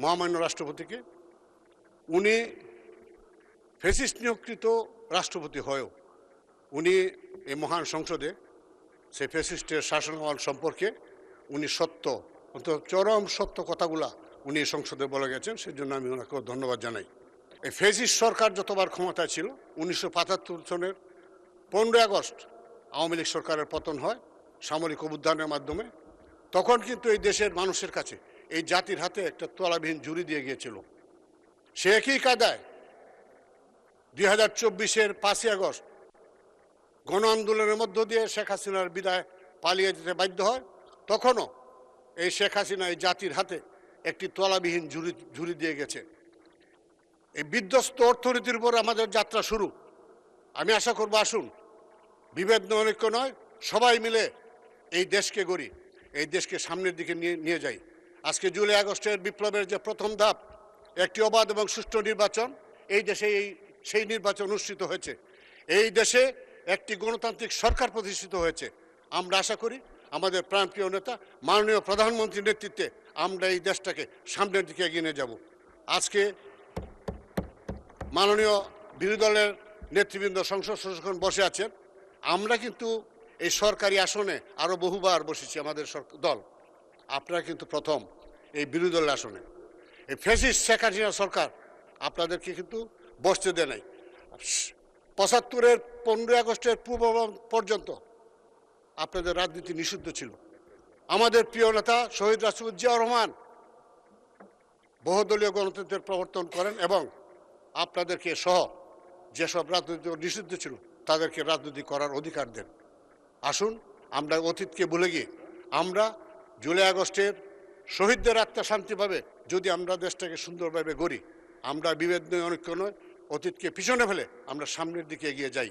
মহামান্য রাষ্ট্রপতিকে। উনি ফ্যাসিস্ট নিয়োগকৃত রাষ্ট্রপতি হয়েও উনি এই মহান সংসদে সেই ফ্যাসিস্টের শাসনামল সম্পর্কে উনি সত্য, অন্তত চরম সত্য কথাগুলা উনি এই সংসদে বলে গেছেন। সেজন্য আমি ওনাকে ধন্যবাদ জানাই। এই ফ্যাসিস্ট সরকার যতবার ক্ষমতায় ছিল, 1975 সনের 15 আগস্ট আওয়ামী লীগ সরকারের পতন হয় সামরিক অভ্যুত্থানের মাধ্যমে। তখন কিন্তু এই দেশের মানুষের কাছে এই জাতির হাতে একটা তলাবিহীন ঝুড়ি দিয়ে গিয়েছিল। সে একই কায়দায় 2024-এর 5ই আগস্ট গণ আন্দোলনের মধ্য দিয়ে শেখ হাসিনার বিদায় পালিয়ে যেতে বাধ্য হয়। তখনও এই শেখ হাসিনা এই জাতির হাতে একটি তলাবিহীন ঝুড়ি দিয়ে গেছে। এই বিধ্বস্ত অর্থনীতির উপর আমাদের যাত্রা শুরু। আমি আশা করব, আসুন বিভেদ ঐক্য নয়, সবাই মিলে এই দেশকে গড়ি, এই দেশকে সামনের দিকে নিয়ে যাই। আজকে জুলাই আগস্টের বিপ্লবের যে প্রথম ধাপ, একটি অবাধ এবং সুষ্ঠু নির্বাচন, এই দেশে সেই নির্বাচন অনুষ্ঠিত হয়েছে। এই দেশে একটি গণতান্ত্রিক সরকার প্রতিষ্ঠিত হয়েছে। আমরা আশা করি আমাদের প্রাণপ্রিয় নেতা মাননীয় প্রধানমন্ত্রীর নেতৃত্বে আমরা এই দেশটাকে সামনের দিকে এগিয়ে নিয়ে যাব। আজকে মাননীয় বিরোধী দলের নেতৃবৃন্দ সংসদ সদস্যগণ বসে আছেন। আমরা কিন্তু এই সরকারি আসনে আরও বহুবার বসেছি আমাদের দল। আপনারা কিন্তু প্রথম এই বিরোধী দলের আসনে। এই ফ্যাসিস্ট শেখ হাসিনা সরকার আপনাদেরকে কিন্তু বসতে দেয় নাই। 75-এর 15 আগস্টের পূর্ব পর্যন্ত আপনাদের রাজনীতি নিষিদ্ধ ছিল। আমাদের প্রিয় নেতা শহীদ রাষ্ট্রপতি জিয়াউর রহমান বহুদলীয় গণতন্ত্রের প্রবর্তন করেন এবং আপনাদেরকে সহ যেসব রাজনীতি নিষিদ্ধ ছিল তাদেরকে রাজনীতি করার অধিকার দেন। আসুন আমরা অতীতকে ভুলে গিয়ে আমরা জুলাই আগস্টের শহীদদের আত্মা শান্তি পাবে যদি আমরা দেশটাকে সুন্দরভাবে গড়ি। আমরা বিভেদ নয়, অনৈক্য নয়, অতীতকে পিছনে ফেলে আমরা সামনের দিকে এগিয়ে যাই।